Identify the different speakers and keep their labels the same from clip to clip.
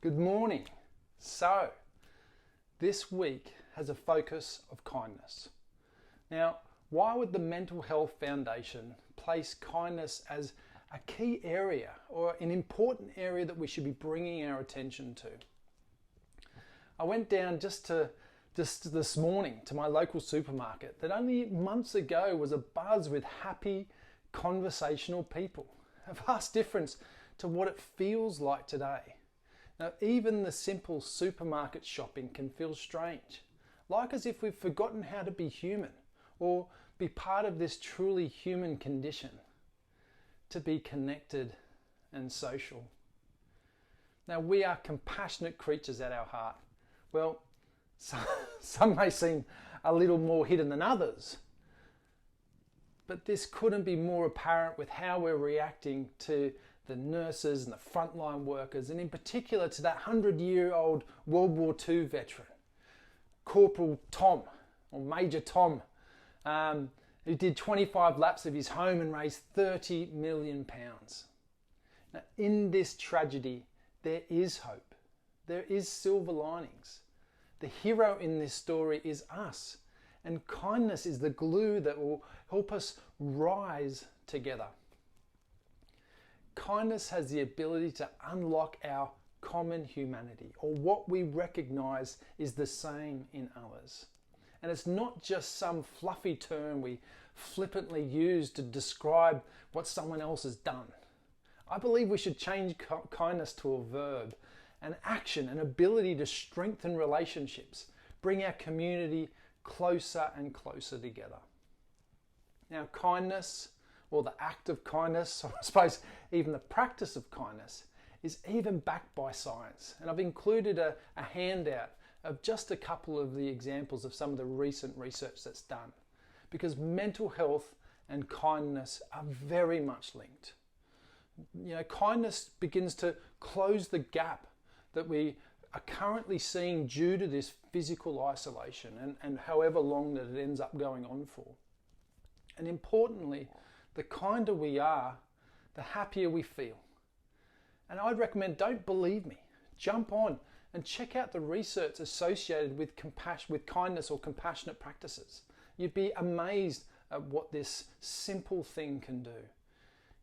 Speaker 1: Good morning. So, this week has a focus of kindness. Now, why would the Mental Health Foundation place kindness as a key area or an important area that we should be bringing our attention to? I went down just this morning to my local supermarket that only months ago was abuzz with happy, conversational people. A vast difference to what it feels like today. Now, even the simple supermarket shopping can feel strange, like as if we've forgotten how to be human or be part of this truly human condition, to be connected and social. Now, we are compassionate creatures at our heart. Well, some may seem a little more hidden than others, but this couldn't be more apparent with how we're reacting to the nurses and the frontline workers, and in particular to that 100-year-old World War II veteran, Corporal Tom, or Major Tom, who did 25 laps of his home and raised £30 million. Now, in this tragedy, there is hope. There is silver linings. The hero in this story is us, and kindness is the glue that will help us rise together. Kindness has the ability to unlock our common humanity, or what we recognize is the same in others. And it's not just some fluffy term we flippantly use to describe what someone else has done. I believe we should change kindness to a verb, an action, an ability to strengthen relationships, bring our community closer and closer together. Now, kindness, or the act of kindness, or I suppose even the practice of kindness, is even backed by science. And I've included a handout of just a couple of the examples of some of the recent research that's done, because mental health and kindness are very much linked. You know, kindness begins to close the gap that we are currently seeing due to this physical isolation and however long that it ends up going on for. And importantly, the kinder we are, the happier we feel. And I'd recommend, don't believe me, jump on and check out the research associated with kindness or compassionate practices. You'd be amazed at what this simple thing can do.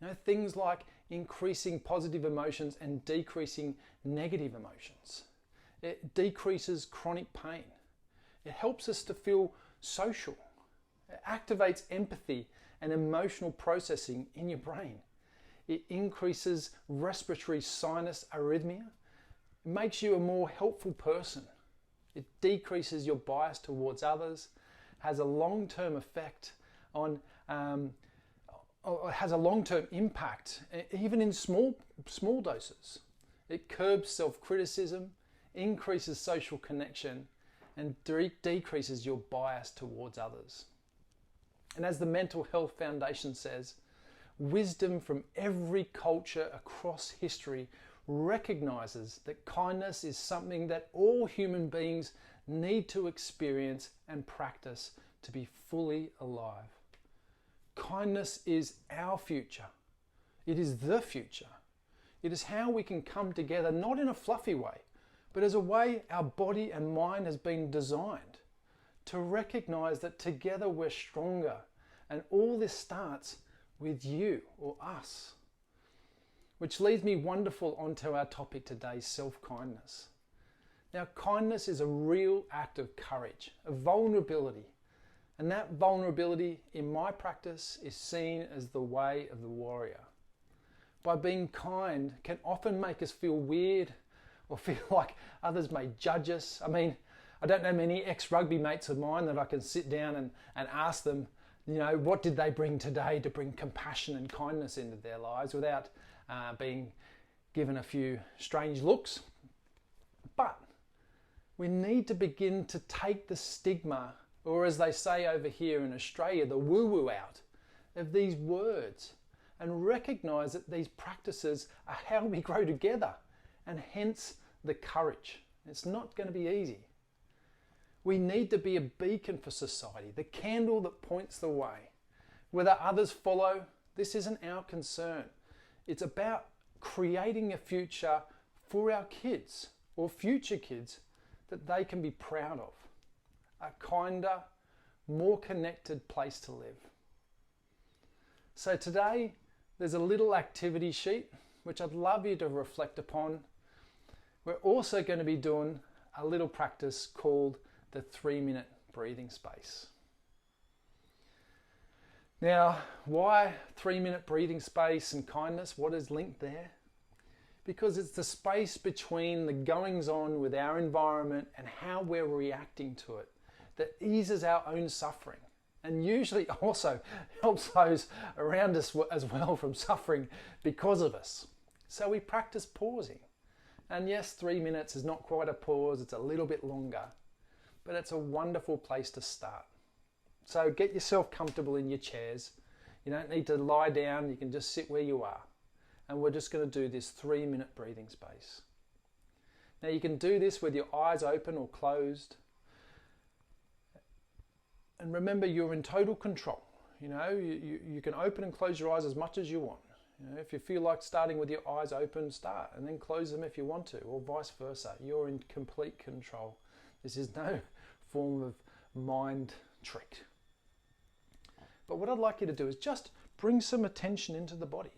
Speaker 1: You know, things like increasing positive emotions and decreasing negative emotions. It decreases chronic pain. It helps us to feel social. It activates empathy and emotional processing in your brain. It increases respiratory sinus arrhythmia. It makes you a more helpful person. It decreases your bias towards others, has a long-term effect on, has a long-term impact, even in small doses. It curbs self-criticism, increases social connection, and decreases your bias towards others. And as the Mental Health Foundation says, wisdom from every culture across history recognizes that kindness is something that all human beings need to experience and practice to be fully alive. Kindness is our future. It is the future. It is how we can come together, not in a fluffy way, but as a way our body and mind has been designed, to recognize that together we're stronger. And all this starts with you or us. Which leads me wonderful onto our topic today, self-kindness. Now, kindness is a real act of courage, of vulnerability. And that vulnerability in my practice is seen as the way of the warrior. By being kind can often make us feel weird or feel like others may judge us. I mean, I don't know many ex-rugby mates of mine that I can sit down and ask them, you know, what did they bring today to bring compassion and kindness into their lives without being given a few strange looks. But we need to begin to take the stigma, or as they say over here in Australia, the woo-woo out of these words, and recognise that these practices are how we grow together, and hence the courage. It's not going to be easy. We need to be a beacon for society, the candle that points the way. Whether others follow, this isn't our concern. It's about creating a future for our kids or future kids that they can be proud of. A kinder, more connected place to live. So today, there's a little activity sheet which I'd love you to reflect upon. We're also going to be doing a little practice called the 3-minute breathing space. Now, why 3-minute breathing space and kindness? What is linked there? Because it's the space between the goings on with our environment and how we're reacting to it that eases our own suffering and usually also helps those around us as well from suffering because of us. So we practice pausing. And yes, 3 minutes is not quite a pause, it's a little bit longer, but it's a wonderful place to start. So get yourself comfortable in your chairs. You don't need to lie down, you can just sit where you are. And we're just going to do this 3-minute breathing space. Now you can do this with your eyes open or closed. And remember, you're in total control. You know, you can open and close your eyes as much as you want. You know, if you feel like starting with your eyes open, start, and then close them if you want to, or vice versa. You're in complete control. This is no form of mind trick. But what I'd like you to do is just bring some attention into the body.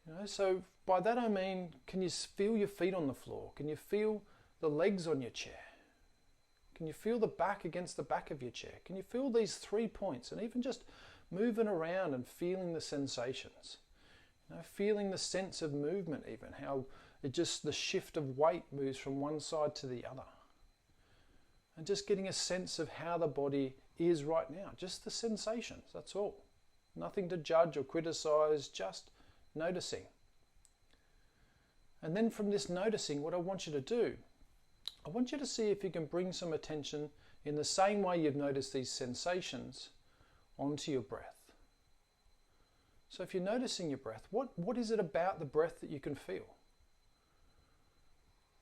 Speaker 1: You know, so by that I mean, can you feel your feet on the floor? Can you feel the legs on your chair? Can you feel the back against the back of your chair? Can you feel these 3 points and even just moving around and feeling the sensations? You know, feeling the sense of movement even, how it just the shift of weight moves from one side to the other. And just getting a sense of how the body is right now. Just the sensations, that's all. Nothing to judge or criticize, just noticing. And then from this noticing, what I want you to do, I want you to see if you can bring some attention in the same way you've noticed these sensations onto your breath. So if you're noticing your breath, what is it about the breath that you can feel?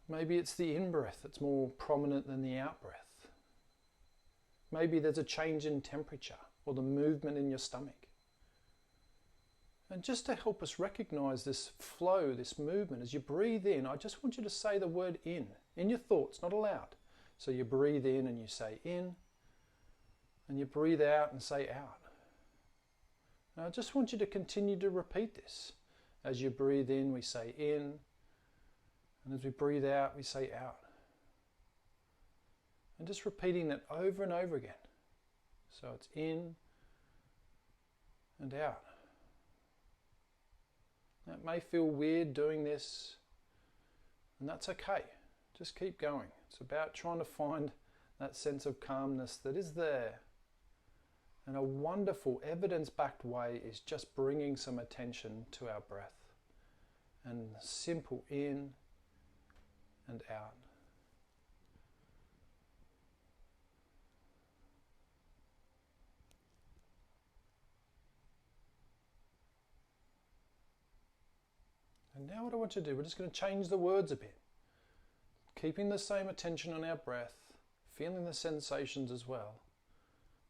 Speaker 1: Maybe it's the in-breath that's more prominent than the out-breath. Maybe there's a change in temperature or the movement in your stomach. And just to help us recognize this flow, this movement, as you breathe in, I just want you to say the word in your thoughts, not aloud. So you breathe in and you say in, and you breathe out and say out. Now I just want you to continue to repeat this. As you breathe in, we say in, and as we breathe out, we say out. And just repeating that over and over again. So it's in and out. Now, it may feel weird doing this, and that's okay. Just keep going. It's about trying to find that sense of calmness that is there. And a wonderful evidence-backed way is just bringing some attention to our breath. And simple in and out. And now what I want you to do, we're just going to change the words a bit. Keeping the same attention on our breath, feeling the sensations as well.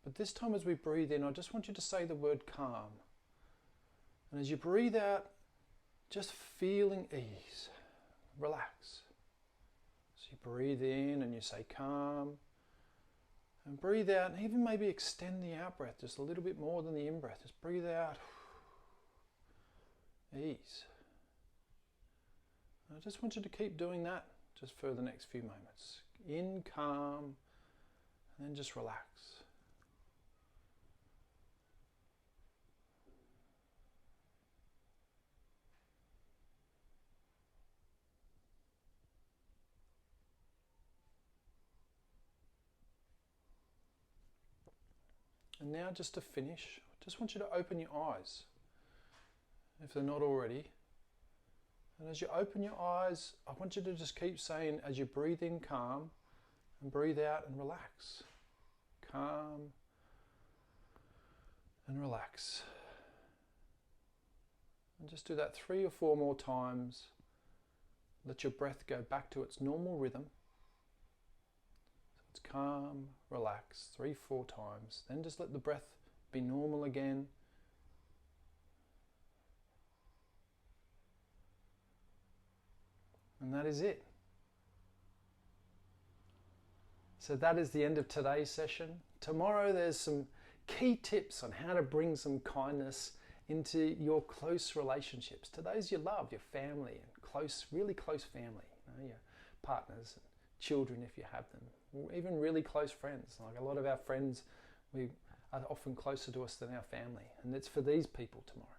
Speaker 1: But this time as we breathe in, I just want you to say the word calm. And as you breathe out, just feeling ease, relax. So you breathe in and you say calm. And breathe out and even maybe extend the out breath just a little bit more than the in breath. Just breathe out, ease. I just want you to keep doing that just for the next few moments. In, calm, and then just relax. And now just to finish, I just want you to open your eyes, if they're not already. And as you open your eyes, I want you to just keep saying, as you breathe in, calm, and breathe out and relax. Calm and relax. And just do that 3 or 4 more times. Let your breath go back to its normal rhythm. So it's calm, relax, 3, 4 times. Then just let the breath be normal again. And that is it. So that is the end of today's session. Tomorrow there's some key tips on how to bring some kindness into your close relationships, to those you love, your family, and close, really close family, your partners, and children if you have them, or even really close friends. Like a lot of our friends, we are often closer to us than our family, and it's for these people tomorrow.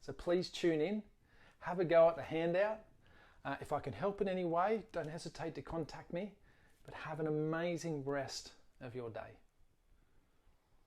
Speaker 1: So please tune in, have a go at the handout. If I can help in any way, don't hesitate to contact me, but have an amazing rest of your day.